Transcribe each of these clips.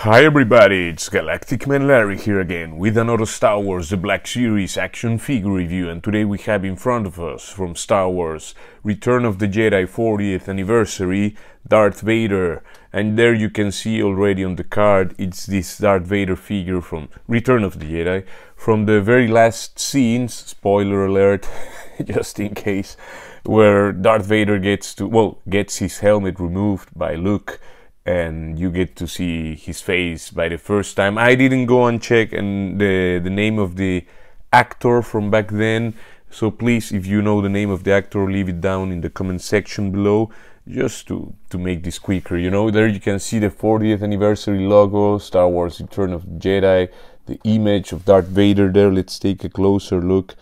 Hi everybody, it's Galactic Man Larry here again with another Star Wars The Black Series action figure review, and today we have in front of us from Star Wars Return of the Jedi 40th Anniversary Darth Vader. And there you can see already on the card, it's this Darth Vader figure from Return of the Jedi from the very last scenes, spoiler alert, just in case, where Darth Vader gets his helmet removed by Luke, and you get to see his face by the first time. I didn't go and check and the name of the actor from back then, so please, if you know the name of the actor, leave it down in the comment section below, just to make this quicker. You know, there you can see the 40th anniversary logo, Star Wars Return of the Jedi, the image of Darth Vader there. Let's take a closer look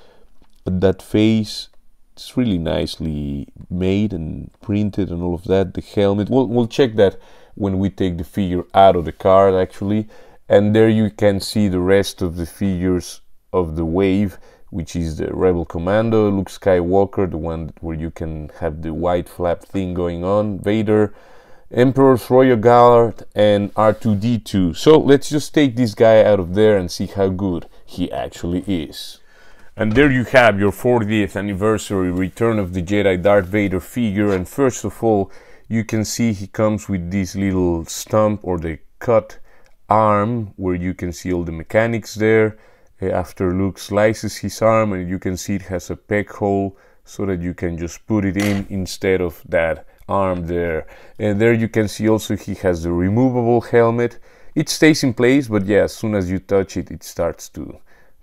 at that face. It's really nicely made and printed and all of that. The helmet, we'll check that when we take the figure out of the card actually. And there you can see the rest of the figures of the wave, which is the Rebel Commando, Luke Skywalker, the one where you can have the white flap thing going on, Vader, Emperor's Royal Guard, and R2-D2. So let's just take this guy out of there and see how good he actually is. And there you have your 40th anniversary Return of the Jedi Darth Vader figure. And first of all, you can see he comes with this little stump or the cut arm, where you can see all the mechanics there. After Luke slices his arm, and you can see it has a peg hole so that you can just put it in instead of that arm there. And there you can see also he has the removable helmet. It stays in place, but yeah, as soon as you touch it, it starts to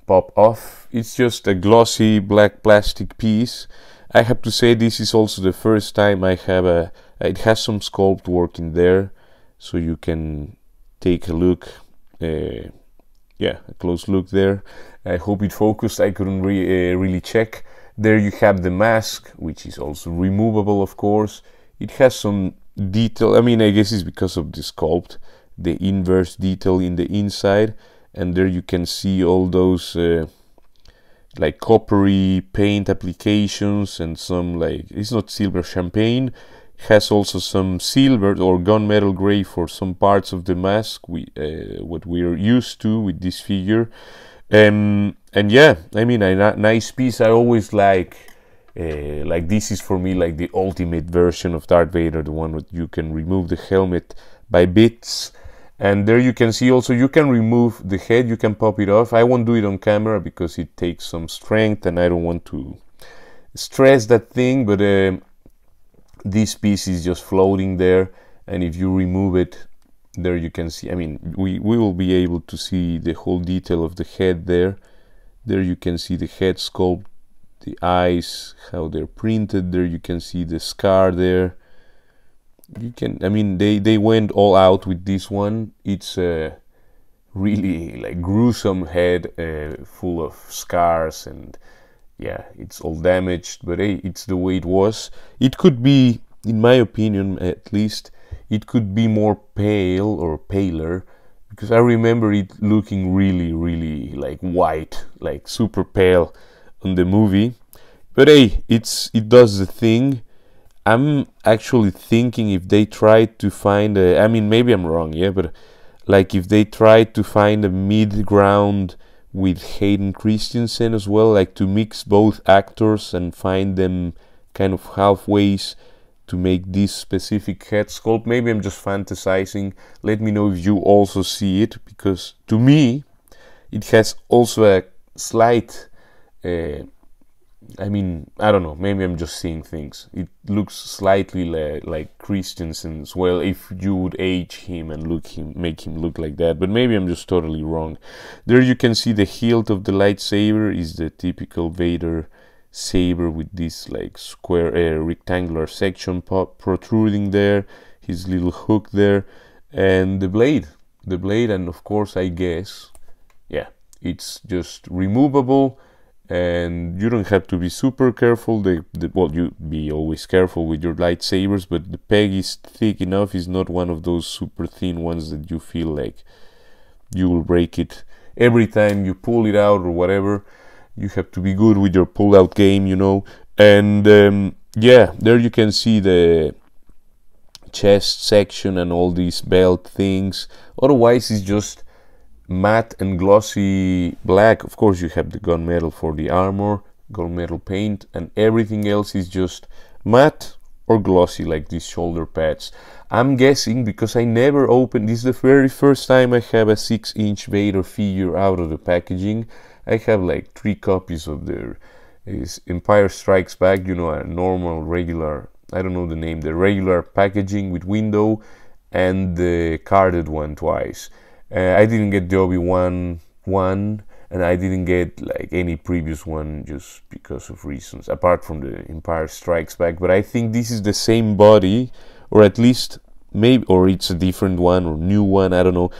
pop off. It's just a glossy black plastic piece. I have to say this is also the first time I have it has some sculpt work in there, so you can take a look, yeah, a close look there. I hope it focused, I couldn't really check. There you have the mask, which is also removable, of course. It has some detail, I mean, I guess it's because of the sculpt, the inverse detail in the inside. And there you can see all those like coppery paint applications and some, like, it's not silver champagne, it has also some silver or gunmetal gray for some parts of the mask, what we are used to with this figure. And yeah, I mean, a nice piece. I always like this is for me like the ultimate version of Darth Vader, the one that you can remove the helmet by bits. And there you can see also you can remove the head, you can pop it off. I won't do it on camera because it takes some strength and I don't want to stress that thing, but this piece is just floating there, and if you remove it, there you can see, I mean, we will be able to see the whole detail of the head there. There you can see the head sculpt, the eyes, how they're printed. There you can see the scar there. You can, I mean, they went all out with this one. It's a really like gruesome head, full of scars, and yeah, it's all damaged, but hey, it's the way it was. It could be, in my opinion at least, it could be more pale or paler, because I remember it looking really like white, like super pale on the movie. But hey, it does the thing. I'm actually thinking if they tried to find a, I mean, maybe I'm wrong, yeah, but like if they tried to find a mid-ground with Hayden Christensen as well, like to mix both actors and find them kind of halfways to make this specific head sculpt. Maybe I'm just fantasizing. Let me know if you also see it, because to me it has also a slight I mean, I don't know, maybe I'm just seeing things. It looks slightly like Christensen as well, if you would age him and make him look like that, but maybe I'm just totally wrong. There you can see the hilt of the lightsaber is the typical Vader saber with this like square, rectangular section protruding there, his little hook there, and the blade, and of course, I guess, yeah, it's just removable. And you don't have to be super careful. Well, you be always careful with your lightsabers, but the peg is thick enough. It's not one of those super thin ones that you feel like you will break it every time you pull it out or whatever. You have to be good with your pull-out game, you know. And yeah, there you can see the chest section and all these belt things. Otherwise it's just matte and glossy black. Of course you have the gunmetal for the armor, gunmetal paint, and everything else is just matte or glossy, like these shoulder pads. I'm guessing, because I never opened, this is the very first time I have a 6-inch Vader figure out of the packaging. I have like 3 copies of the Empire Strikes Back, you know, a normal, regular, I don't know the name, the regular packaging with window, and the carded one twice. I didn't get the Obi-Wan one, and I didn't get like any previous one just because of reasons, apart from the Empire Strikes Back. But I think this is the same body, or at least maybe, or it's a different one or new one, I don't know.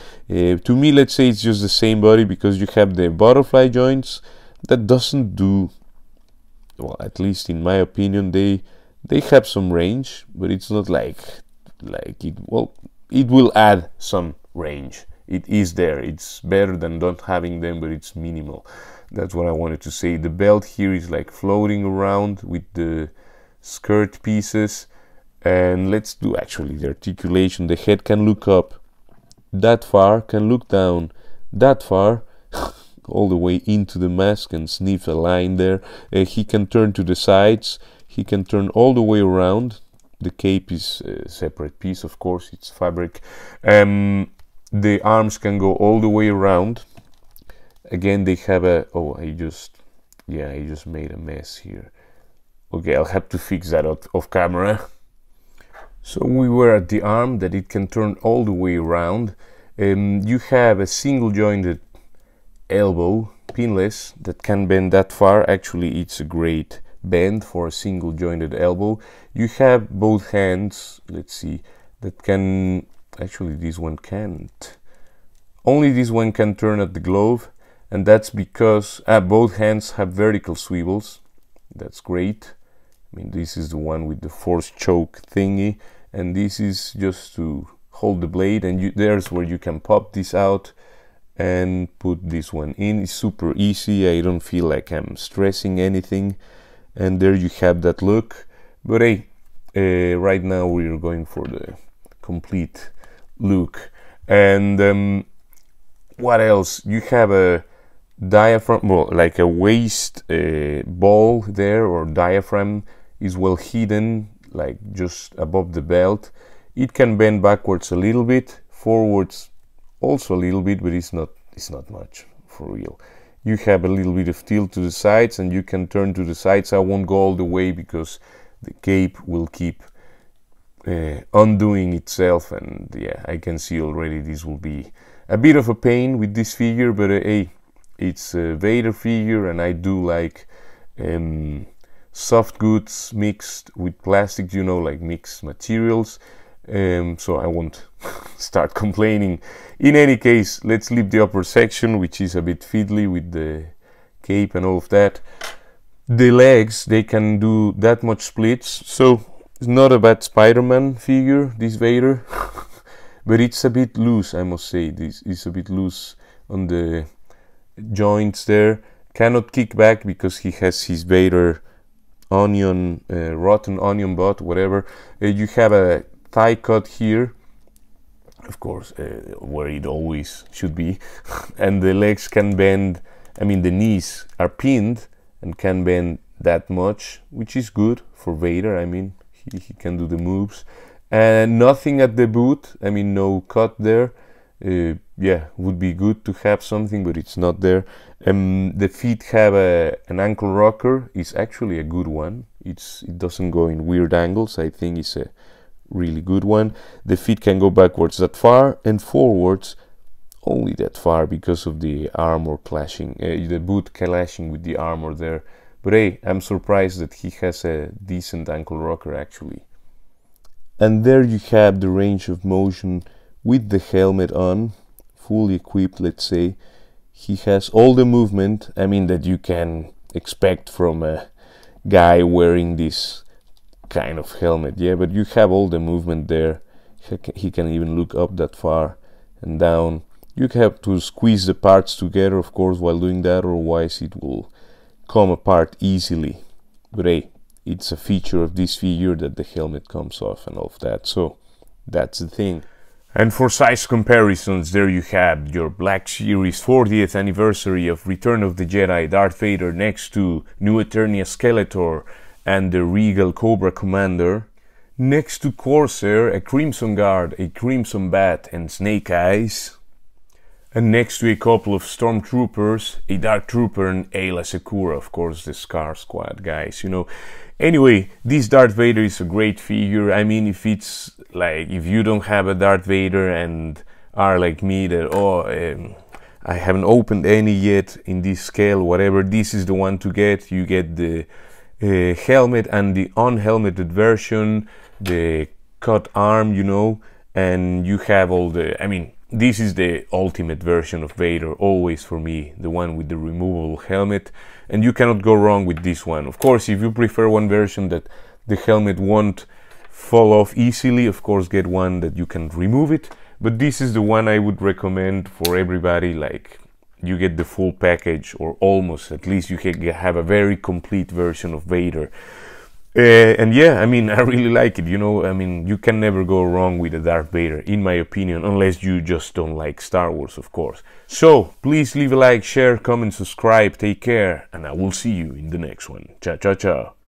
To me, let's say it's just the same body, because you have the butterfly joints that doesn't do, well, at least in my opinion, they have some range, but it's not like it, well, it will add some range. It is there. It's better than not having them, but it's minimal. That's what I wanted to say. The belt here is like floating around with the skirt pieces. And let's do actually the articulation. The head can look up that far, can look down that far, all the way into the mask and sniff a line there. He can turn to the sides. He can turn all the way around. The cape is a separate piece, of course, it's fabric. The arms can go all the way around. Again, they have a, oh, I just made a mess here. Okay, I'll have to fix that off camera. So we were at the arm, that it can turn all the way around. You have a single jointed elbow, pinless, that can bend that far. Actually, it's a great bend for a single jointed elbow. You have both hands, let's see, that can, actually this one can't. Only this one can turn at the glove, and that's because both hands have vertical swivels. That's great. I mean, this is the one with the force choke thingy, and this is just to hold the blade, and there's where you can pop this out and put this one in. It's super easy. I don't feel like I'm stressing anything, and there you have that look. But hey, right now we're going for the complete look. And what else? You have a diaphragm, well, like a waist ball there, or diaphragm is well hidden, like just above the belt. It can bend backwards a little bit, forwards also a little bit, but it's not much for real. You have a little bit of tilt to the sides, and you can turn to the sides. I won't go all the way because the cape will keep undoing itself, and yeah, I can see already this will be a bit of a pain with this figure, but hey, it's a Vader figure, and I do like soft goods mixed with plastic, you know, like mixed materials. So I won't start complaining. In any case, let's leave the upper section, which is a bit fiddly with the cape and all of that. The legs, they can do that much splits, so it's not a bad Spider-Man figure, this Vader. But it's a bit loose, I must say. This is a bit loose on the joints there. Cannot kick back because he has his Vader onion, rotten onion butt, whatever. You have a thigh cut here, of course, where it always should be. And the legs can bend, I mean the knees are pinned and can bend that much, which is good for Vader. I mean, he can do the moves. And nothing at the boot, I mean no cut there. Yeah, would be good to have something, but it's not there. The feet have an ankle rocker. It's actually a good one. It doesn't go in weird angles. I think it's a really good one. The feet can go backwards that far and forwards only that far because of the armor clashing, the boot clashing with the armor there. But hey, I'm surprised that he has a decent ankle rocker actually. And there you have the range of motion with the helmet on, fully equipped, let's say. He has all the movement, I mean, that you can expect from a guy wearing this kind of helmet, yeah, but you have all the movement there. He can even look up that far and down. You have to squeeze the parts together, of course, while doing that, otherwise it will come apart easily. But hey, it's a feature of this figure that the helmet comes off and all of that. So That's the thing. And for size comparisons, there you have your Black Series 40th anniversary of Return of the Jedi Darth Vader next to New Eternia Skeletor and the Regal Cobra Commander. Next to Corsair, a Crimson Guard, a Crimson Bat and Snake Eyes. And next to a couple of Stormtroopers, a Dark Trooper and Ayla Secura, of course the Scar Squad guys, you know. Anyway, this Darth Vader is a great figure. I mean, if it's like, if you don't have a Darth Vader and are like me that, I haven't opened any yet in this scale, whatever, this is the one to get. You get the helmet and the unhelmeted version, the cut arm, you know, and you have all the, I mean, this is the ultimate version of Vader, always for me, the one with the removable helmet, and you cannot go wrong with this one. Of course, if you prefer one version that the helmet won't fall off easily, of course get one that you can remove it, but this is the one I would recommend for everybody. Like, you get the full package, or almost, at least you can have a very complete version of Vader. And yeah, I mean, I really like it, you know. I mean, you can never go wrong with a Darth Vader, in my opinion, unless you just don't like Star Wars, of course. So, please leave a like, share, comment, subscribe, take care, and I will see you in the next one. Ciao, ciao, ciao.